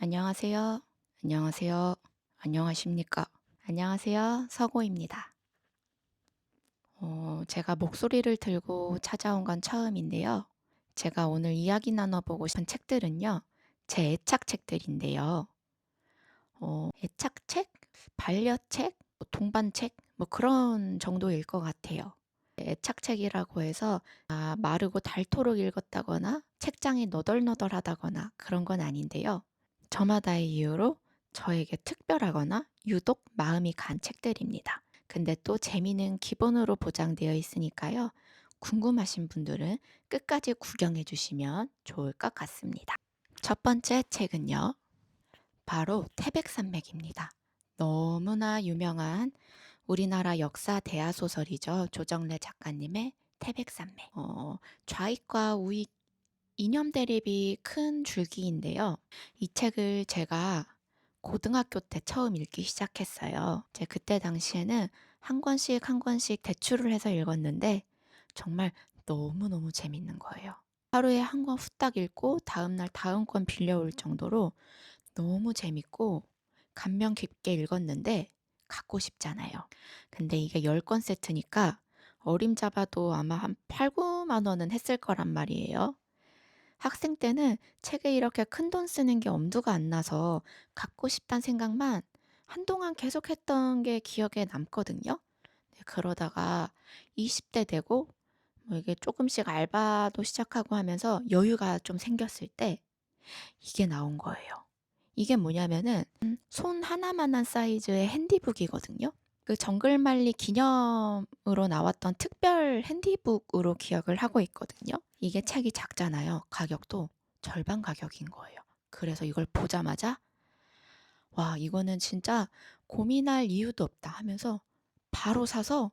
안녕하세요. 안녕하세요. 안녕하십니까? 안녕하세요. 서고입니다. 제가 목소리를 들고 찾아온 건 처음인데요. 제가 오늘 이야기 나눠보고 싶은 책들은요. 제 애착책들인데요. 애착책? 반려책? 뭐 동반책? 뭐 그런 정도일 것 같아요. 애착책이라고 해서 마르고 닳도록 읽었다거나 책장이 너덜너덜하다거나 그런 건 아닌데요. 저마다의 이유로 저에게 특별하거나 유독 마음이 간 책들입니다. 근데 또 재미는 기본으로 보장되어 있으니까요. 궁금하신 분들은 끝까지 구경해 주시면 좋을 것 같습니다. 첫 번째 책은요. 바로 태백산맥입니다. 너무나 유명한 우리나라 역사 대하 소설이죠. 조정래 작가님의 태백산맥. 좌익과 우익 이념 대립이 큰 줄기인데요. 이 책을 제가 고등학교 때 처음 읽기 시작했어요. 그때 당시에는 한 권씩 한 권씩 대출을 해서 읽었는데 정말 너무너무 재밌는 거예요. 하루에 한 권 후딱 읽고 다음날 다음 권 빌려올 정도로 너무 재밌고 감명 깊게 읽었는데 갖고 싶잖아요. 근데 이게 10권 세트니까 어림잡아도 아마 한 8, 9만 원은 했을 거란 말이에요. 학생 때는 책에 이렇게 큰돈 쓰는 게 엄두가 안 나서 갖고 싶단 생각만 한동안 계속했던 게 기억에 남거든요. 네, 그러다가 20대 되고 뭐 이게 조금씩 알바도 시작하고 하면서 여유가 좀 생겼을 때 이게 나온 거예요. 이게 뭐냐면은 손 하나만한 사이즈의 핸디북이거든요. 그 정글만리 기념으로 나왔던 특별 핸디북으로 기억을 하고 있거든요. 이게 책이 작잖아요. 가격도 절반 가격인 거예요. 그래서 이걸 보자마자 와, 이거는 진짜 고민할 이유도 없다 하면서 바로 사서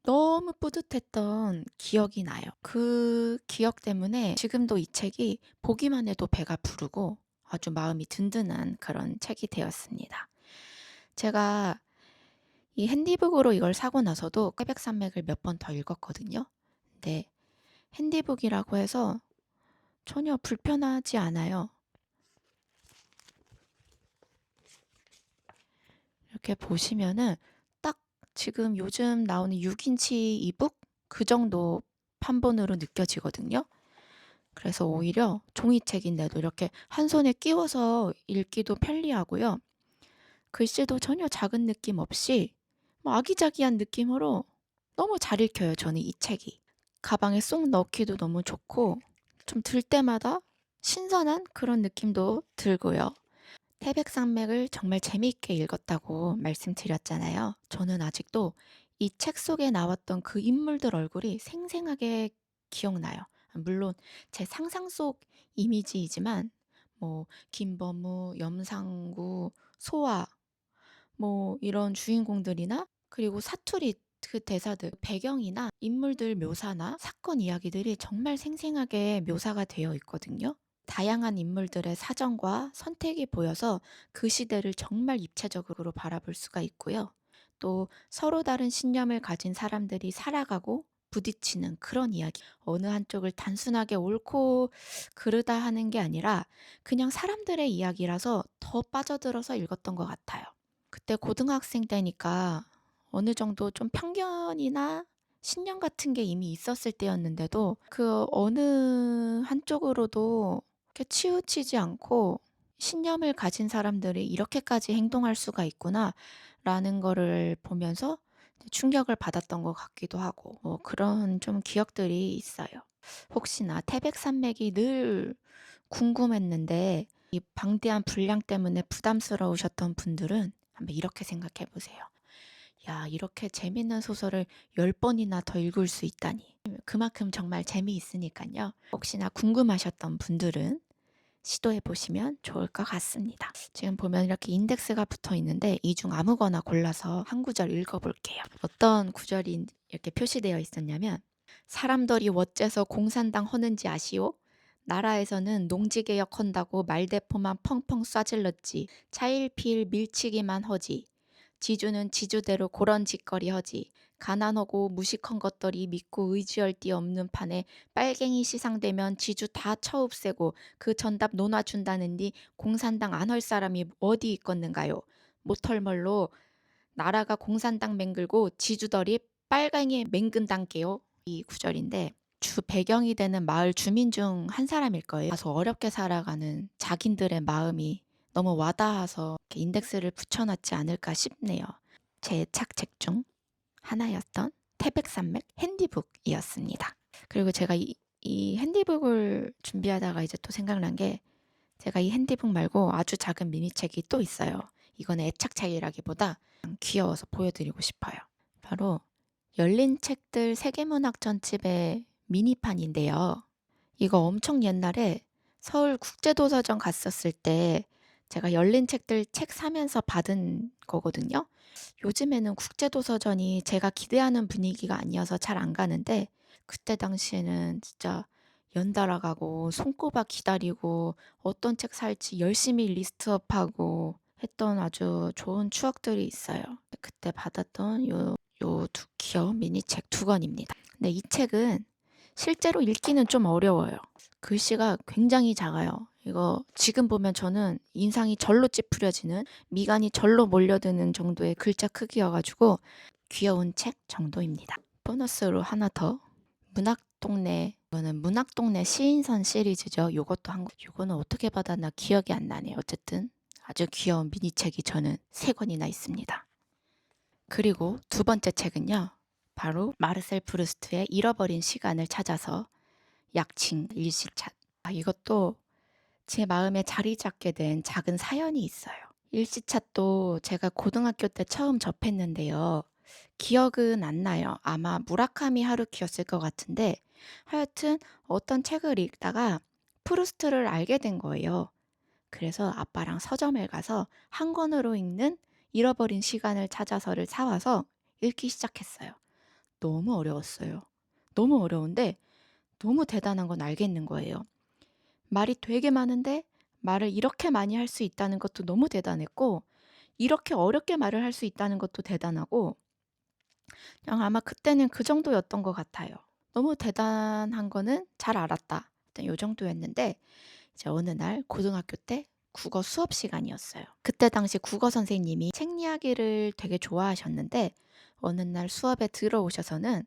너무 뿌듯했던 기억이 나요. 그 기억 때문에 지금도 이 책이 보기만 해도 배가 부르고 아주 마음이 든든한 그런 책이 되었습니다. 제가 이 핸디북으로 이걸 사고 나서도 퀘벡산맥을 몇 번 더 읽었거든요. 근데 핸디북이라고 해서 전혀 불편하지 않아요. 이렇게 보시면은 딱 지금 요즘 나오는 6인치 이북 그 정도 판본으로 느껴지거든요. 그래서 오히려 종이책인데도 이렇게 한 손에 끼워서 읽기도 편리하고요. 글씨도 전혀 작은 느낌 없이 뭐 아기자기한 느낌으로 너무 잘 읽혀요, 저는 이 책이. 가방에 쏙 넣기도 너무 좋고 좀 들 때마다 신선한 그런 느낌도 들고요. 태백산맥을 정말 재미있게 읽었다고 말씀드렸잖아요. 저는 아직도 이 책 속에 나왔던 그 인물들 얼굴이 생생하게 기억나요. 물론 제 상상 속 이미지이지만 뭐 김범우, 염상구, 소아 뭐 이런 주인공들이나 그리고 사투리 그 대사들, 배경이나 인물들 묘사나 사건 이야기들이 정말 생생하게 묘사가 되어 있거든요. 다양한 인물들의 사정과 선택이 보여서 그 시대를 정말 입체적으로 바라볼 수가 있고요. 또 서로 다른 신념을 가진 사람들이 살아가고 부딪히는 그런 이야기. 어느 한쪽을 단순하게 옳고 그르다 하는 게 아니라 그냥 사람들의 이야기라서 더 빠져들어서 읽었던 것 같아요. 그때 고등학생 때니까 어느 정도 좀 편견이나 신념 같은 게 이미 있었을 때였는데도 그 어느 한쪽으로도 이렇게 치우치지 않고 '신념을 가진 사람들이 이렇게까지 행동할 수가 있구나.'라는 거를 보면서 충격을 받았던 것 같기도 하고 그런 좀 기억들이 있어요. 혹시나 태백산맥이 늘 궁금했는데 이 방대한 분량 때문에 부담스러우셨던 분들은 한번 이렇게 생각해 보세요. '야, 이렇게 재밌는 소설을 10번이나 더 읽을 수 있다니.' 그만큼 정말 재미있으니깐요. 혹시나 궁금하셨던 분들은 시도해 보시면 좋을 것 같습니다. 지금 보면 이렇게 인덱스가 붙어 있는데 이 중 아무거나 골라서 한 구절 읽어 볼게요. 어떤 구절이 이렇게 표시되어 있었냐면 "사람들이 어째서 공산당 허는지 아시오? 나라에서는 농지개혁 헌다고 말대포만 펑펑 쏴질렀지. 차일피일 밀치기만 허지. 지주는 지주대로 고런 짓거리 허지. 가난하고 무식한 것들이 믿고 의지할 데 없는 판에 빨갱이 시상되면 지주 다 처없애고 그 전답 논아준다는디 공산당 안 할 사람이 어디 있겠는가요. 못털멀로 나라가 공산당 맹글고 지주들이 빨갱이 맹근당께요. 이 구절인데 주 배경이 되는 마을 주민 중 한 사람일 거예요. 다소 어렵게 살아가는 자긴들의 마음이 너무 와닿아서 이렇게 인덱스를 붙여놨지 않을까 싶네요. 제 애착책 중 하나였던 태백산맥 핸디북이었습니다. 그리고 제가 이 핸디북을 준비하다가 이제 또 생각난 게 제가 이 핸디북 말고 아주 작은 미니책이 또 있어요. 이거는 애착책이라기보다 귀여워서 보여드리고 싶어요. 바로 열린 책들 세계문학 전집의 미니판인데요. 이거 엄청 옛날에 서울 국제도서관 갔었을 때 제가 열린 책들 책 사면서 받은 거거든요. 요즘에는 국제도서전이 제가 기대하는 분위기가 아니어서 잘 안 가는데 그때 당시에는 진짜 연달아 가고 손꼽아 기다리고 어떤 책 살지 열심히 리스트업하고 했던 아주 좋은 추억들이 있어요. 그때 받았던 요 귀여운 미니책 2권입니다. 근데 이 책은 실제로 읽기는 좀 어려워요. 글씨가 굉장히 작아요. 이거 지금 보면 저는 인상이 절로 찌푸려지는 미간이 절로 몰려드는 정도의 글자 크기여가지고 귀여운 책 정도입니다. 보너스로 하나 더 문학동네 이거는 문학동네 시인선 시리즈죠. 요거는 어떻게 받았나 기억이 안 나네요. 어쨌든 아주 귀여운 미니책이 저는 3권이나 있습니다. 그리고 두 번째 책은요. 바로 마르셀 프루스트의 잃어버린 시간을 찾아서 약칭 일시차. 이것도 제 마음에 자리 잡게 된 작은 사연이 있어요. 일시차도 제가 고등학교 때 처음 접했는데요. 기억은 안 나요. 아마 무라카미 하루키였을 것 같은데 하여튼 어떤 책을 읽다가 프루스트를 알게 된 거예요. 그래서 아빠랑 서점에 가서 한 권으로 읽는 잃어버린 시간을 찾아서를 사와서 읽기 시작했어요. 너무 어려웠어요. 너무 어려운데 너무 대단한 건 알겠는 거예요. 말이 되게 많은데 말을 이렇게 많이 할 수 있다는 것도 너무 대단했고 이렇게 어렵게 말을 할 수 있다는 것도 대단하고 그냥 아마 그때는 그 정도였던 것 같아요. 너무 대단한 거는 잘 알았다. 일단 요 정도였는데 이제 어느 날 고등학교 때 국어 수업 시간이었어요. 그때 당시 국어 선생님이 책 이야기를 되게 좋아하셨는데 어느 날 수업에 들어오셔서는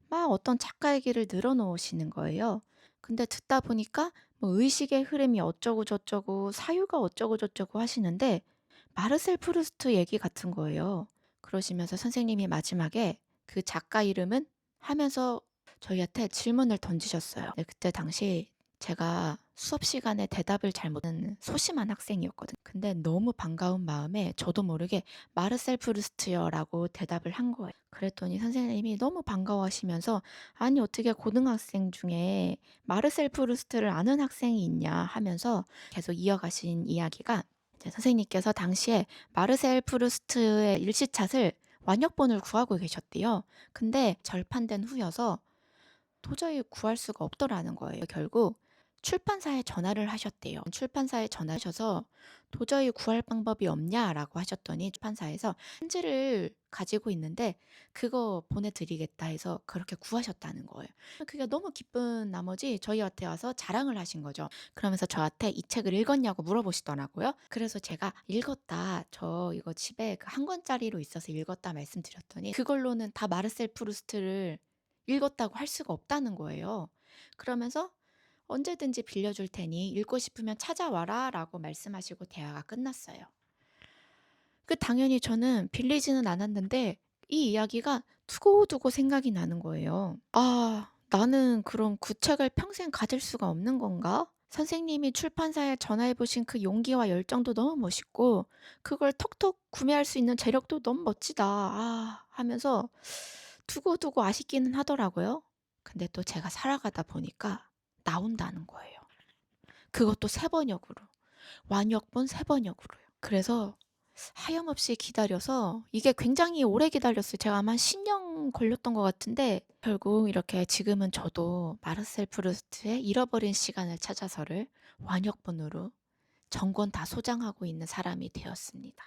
막 어떤 작가 얘기를 늘어놓으시는 거예요. 근데 듣다 보니까 뭐 의식의 흐름이 어쩌고 저쩌고 사유가 어쩌고 저쩌고 하시는데 마르셀 프루스트 얘기 같은 거예요. 그러시면서 선생님이 마지막에 그 작가 이름은 하면서 저희한테 질문을 던지셨어요. 네, 그때 당시 제가 수업 시간에 대답을 잘 못하는 소심한 학생이었거든요. 근데 너무 반가운 마음에 저도 모르게 마르셀 프루스트요라고 대답을 한 거예요. 그랬더니 선생님이 너무 반가워하시면서 아니 어떻게 고등학생 중에 마르셀 프루스트를 아는 학생이 있냐 하면서 계속 이어가신 이야기가 이제 선생님께서 당시에 마르셀 프루스트의 일시冊을 완역본을 구하고 계셨대요. 근데 절판된 후여서 도저히 구할 수가 없더라는 거예요. 결국 출판사에 전화를 하셨대요. 출판사에 전화하셔서 도저히 구할 방법이 없냐라고 하셨더니 출판사에서 편지를 가지고 있는데 그거 보내드리겠다 해서 그렇게 구하셨다는 거예요. 그게 너무 기쁜 나머지 저희한테 와서 자랑을 하신 거죠. 그러면서 저한테 이 책을 읽었냐고 물어보시더라고요. 그래서 제가 읽었다. 저 이거 집에 그 한 권짜리로 있어서 읽었다 말씀드렸더니 그걸로는 다 마르셀 프루스트를 읽었다고 할 수가 없다는 거예요. 그러면서 언제든지 빌려줄 테니 읽고 싶으면 찾아와라 라고 말씀하시고 대화가 끝났어요. 당연히 저는 빌리지는 않았는데 이 이야기가 두고두고 생각이 나는 거예요. 아, 나는 그럼 그 책을 평생 가질 수가 없는 건가? 선생님이 출판사에 전화해 보신 그 용기와 열정도 너무 멋있고 그걸 톡톡 구매할 수 있는 재력도 너무 멋지다. 하면서 두고두고 아쉽기는 하더라고요. 근데 또 제가 살아가다 보니까 나온다는 거예요. 그것도 3번역으로. 완역본 3번역으로요. 그래서 하염없이 기다려서 이게 굉장히 오래 기다렸어요. 제가 아마 한 10년 걸렸던 것 같은데 결국 이렇게 지금은 저도 마르셀 프루스트의 잃어버린 시간을 찾아서를 완역본으로 전권 다 소장하고 있는 사람이 되었습니다.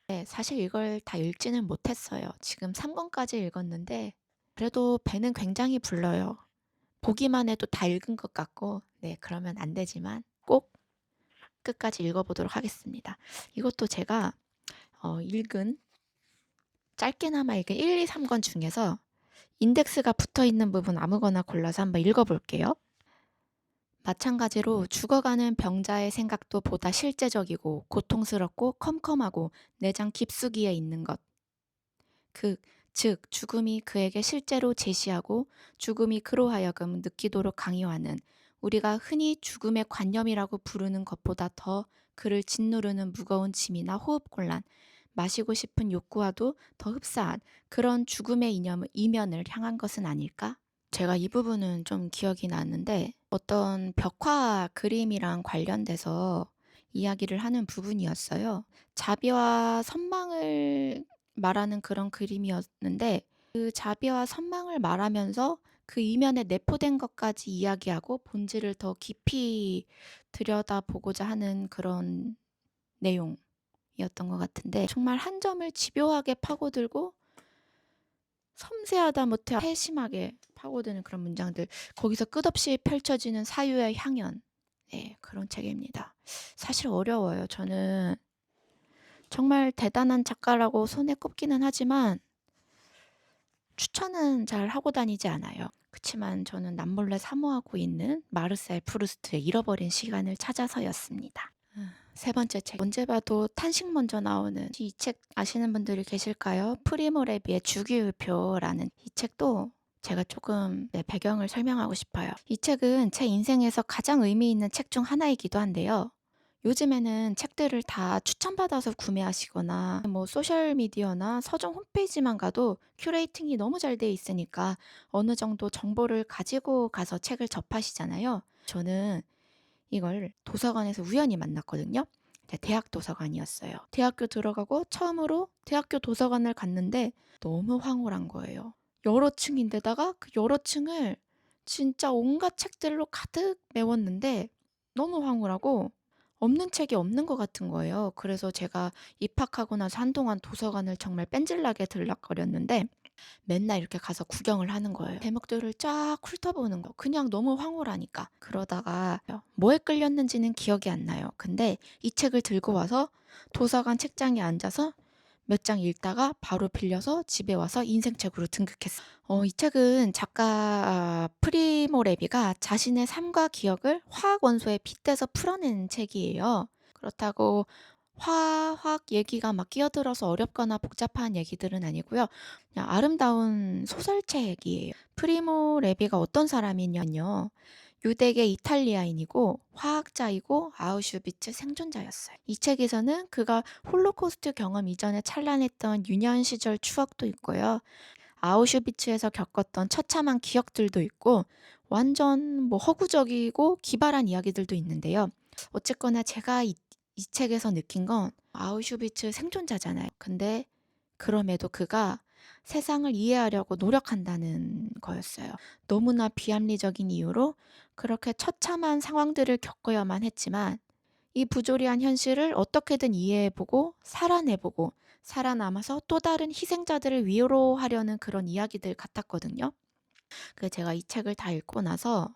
네, 사실 이걸 다 읽지는 못했어요. 지금 3 권까지 읽었는데 그래도 배는 굉장히 불러요. 보기만 해도 다 읽은 것 같고 네, 그러면 안 되지만 꼭 끝까지 읽어 보도록 하겠습니다. 이것도 제가 읽은 짧게나마 읽은 1, 2, 3권 중에서 인덱스가 붙어 있는 부분 아무거나 골라서 한번 읽어 볼게요. 마찬가지로 죽어가는 병자의 생각도 보다 실제적이고 고통스럽고 컴컴하고 내장 깊숙이에 있는 것. 즉 죽음이 그에게 실제로 제시하고 죽음이 그로 하여금 느끼도록 강요하는 우리가 흔히 죽음의 관념이라고 부르는 것보다 더 그를 짓누르는 무거운 짐이나 호흡곤란, 마시고 싶은 욕구와도 더 흡사한 그런 죽음의 이면을 향한 것은 아닐까? 제가 이 부분은 좀 기억이 나는데 어떤 벽화 그림이랑 관련돼서 이야기를 하는 부분이었어요. 자비와 선망을 말하는 그런 그림이었는데 그 자비와 선망을 말하면서 그 이면에 내포된 것까지 이야기하고 본질을 더 깊이 들여다보고자 하는 그런 내용이었던 것 같은데 정말 한 점을 집요하게 파고들고 섬세하다 못해 세심하게 파고드는 그런 문장들, 거기서 끝없이 펼쳐지는 사유의 향연. 네, 그런 책입니다. 사실 어려워요. 저는 정말 대단한 작가라고 손에 꼽기는 하지만 추천은 잘 하고 다니지 않아요. 그치만 저는 남몰래 사모하고 있는 마르셀 프루스트의 잃어버린 시간을 찾아서였습니다. 세 번째 책. 언제 봐도 탄식 먼저 나오는 이 책 아시는 분들이 계실까요? 프리모 레비의 주기율표라는 이 책도 제가 조금 배경을 설명하고 싶어요. 이 책은 제 인생에서 가장 의미 있는 책 중 하나이기도 한데요. 요즘에는 책들을 다 추천받아서 구매하시거나 뭐 소셜미디어나 서점 홈페이지만 가도 큐레이팅이 너무 잘 돼 있으니까 어느 정도 정보를 가지고 가서 책을 접하시잖아요. 저는 이걸 도서관에서 우연히 만났거든요. 대학 도서관이었어요. 대학교 들어가고 처음으로 대학교 도서관을 갔는데 너무 황홀한 거예요. 여러 층인데다가 그 여러 층을 진짜 온갖 책들로 가득 메웠는데 너무 황홀하고 없는 책이 없는 것 같은 거예요. 그래서 제가 입학하고 나서 한동안 도서관을 정말 뺀질나게 들락거렸는데 맨날 이렇게 가서 구경을 하는 거예요. 제목들을 쫙 훑어보는 거. 그냥 너무 황홀하니까. 그러다가 뭐에 끌렸는지는 기억이 안 나요. 근데 이 책을 들고 와서 도서관 책장에 앉아서 몇 장 읽다가 바로 빌려서 집에 와서 인생책으로 등극했어요. 이 책은 작가 프리모 레비가 자신의 삶과 기억을 화학 원소에 빗대서 풀어낸 책이에요. 그렇다고 화학 얘기가 막 끼어들어서 어렵거나 복잡한 얘기들은 아니고요. 그냥 아름다운 소설책이에요. 프리모 레비가 어떤 사람이냐면요. 유대계 이탈리아인이고 화학자이고 아우슈비츠 생존자였어요. 이 책에서는 그가 홀로코스트 경험 이전에 찬란했던 유년 시절 추억도 있고요. 아우슈비츠에서 겪었던 처참한 기억들도 있고 완전 뭐 허구적이고 기발한 이야기들도 있는데요. 어쨌거나 제가 이 책에서 느낀 건 아우슈비츠 생존자잖아요. 근데 그럼에도 그가 세상을 이해하려고 노력한다는 거였어요. 너무나 비합리적인 이유로 그렇게 처참한 상황들을 겪어야만 했지만 이 부조리한 현실을 어떻게든 이해해보고 살아내보고 살아남아서 또 다른 희생자들을 위로하려는 그런 이야기들 같았거든요. 그 제가 이 책을 다 읽고 나서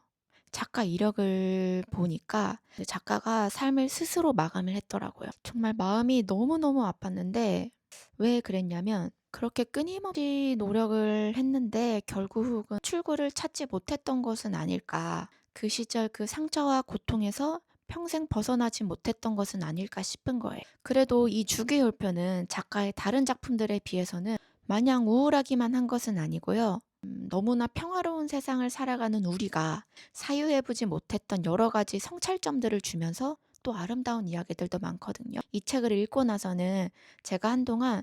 작가 이력을 보니까 그 작가가 삶을 스스로 마감을 했더라고요. 정말 마음이 너무너무 아팠는데 왜 그랬냐면 그렇게 끊임없이 노력을 했는데 결국은 출구를 찾지 못했던 것은 아닐까. 그 시절 그 상처와 고통에서 평생 벗어나지 못했던 것은 아닐까 싶은 거예요. 그래도 이 주기율표는 작가의 다른 작품들에 비해서는 마냥 우울하기만 한 것은 아니고요. 너무나 평화로운 세상을 살아가는 우리가 사유해보지 못했던 여러 가지 성찰점들을 주면서 또 아름다운 이야기들도 많거든요. 이 책을 읽고 나서는 제가 한동안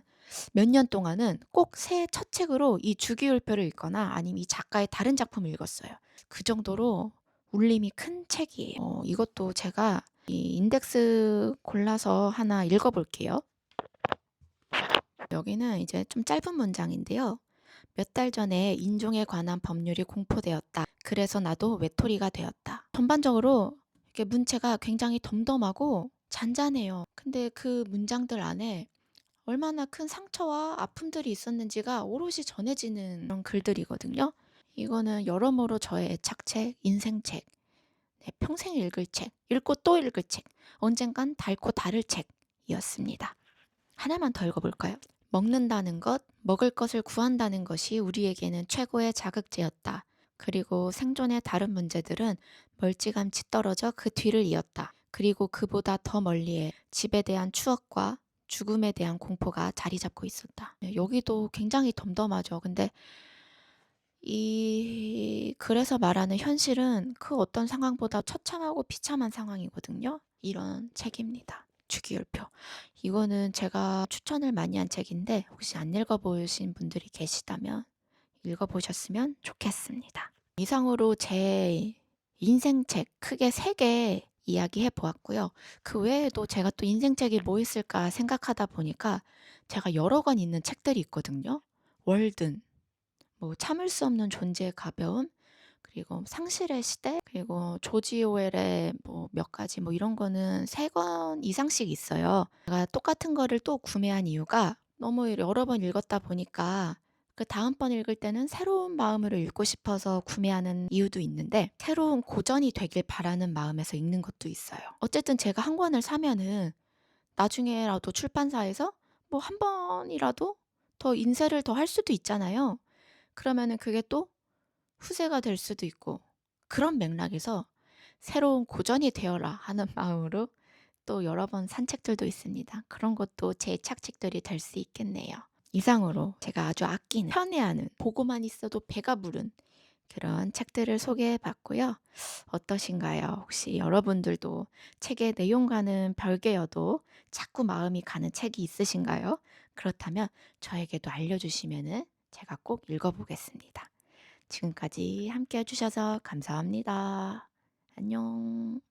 몇 년 동안은 꼭 새해 첫 책으로 이 주기율표를 읽거나 아니면 이 작가의 다른 작품을 읽었어요. 그 정도로 울림이 큰 책이에요. 이것도 제가 이 인덱스 골라서 하나 읽어볼게요. 여기는 이제 좀 짧은 문장인데요. 몇 달 전에 인종에 관한 법률이 공포되었다. 그래서 나도 외톨이가 되었다. 전반적으로 이렇게 문체가 굉장히 덤덤하고 잔잔해요. 근데 그 문장들 안에 얼마나 큰 상처와 아픔들이 있었는지가 오롯이 전해지는 그런 글들이거든요. 이거는 여러모로 저의 애착책, 인생책, 네, 평생 읽을 책, 읽고 또 읽을 책, 언젠간 닳고 다를 책이었습니다. 하나만 더 읽어볼까요? 먹는다는 것, 먹을 것을 구한다는 것이 우리에게는 최고의 자극제였다. 그리고 생존의 다른 문제들은 멀찌감치 떨어져 그 뒤를 이었다. 그리고 그보다 더 멀리에 집에 대한 추억과 죽음에 대한 공포가 자리 잡고 있었다. 네, 여기도 굉장히 덤덤하죠. 근데 이 글에서 말하는 현실은 그 어떤 상황보다 처참하고 비참한 상황이거든요. 이런 책입니다. 주기율표. 이거는 제가 추천을 많이 한 책인데 혹시 안 읽어보신 분들이 계시다면 읽어보셨으면 좋겠습니다. 이상으로 제 인생책 크게 3개 이야기해 보았고요. 그 외에도 제가 또 인생책이 뭐 있을까 생각하다 보니까 제가 여러 권 있는 책들이 있거든요. 월든, 뭐 참을 수 없는 존재의 가벼움, 그리고 상실의 시대, 그리고 조지 오웰의 뭐 몇 가지 뭐 이런 거는 3권 이상씩 있어요. 제가 똑같은 거를 또 구매한 이유가 너무 여러 번 읽었다 보니까 그 다음번 읽을 때는 새로운 마음으로 읽고 싶어서 구매하는 이유도 있는데 새로운 고전이 되길 바라는 마음에서 읽는 것도 있어요. 어쨌든 제가 한 권을 사면은 나중에라도 출판사에서 뭐 한 번이라도 더 인쇄를 더 할 수도 있잖아요. 그러면은 그게 또 후세가 될 수도 있고 그런 맥락에서 '새로운 고전이 되어라.' 하는 마음으로 또 여러 번 산 책들도 있습니다. 그런 것도 제 착책들이 될 수 있겠네요. 이상으로 제가 아주 아끼는, 편애하는, 보고만 있어도 배가 부른 그런 책들을 소개해 봤고요. 어떠신가요? 혹시 여러분들도 책의 내용과는 별개여도 자꾸 마음이 가는 책이 있으신가요? 그렇다면 저에게도 알려주시면은 제가 꼭 읽어보겠습니다. 지금까지 함께 해주셔서 감사합니다. 안녕.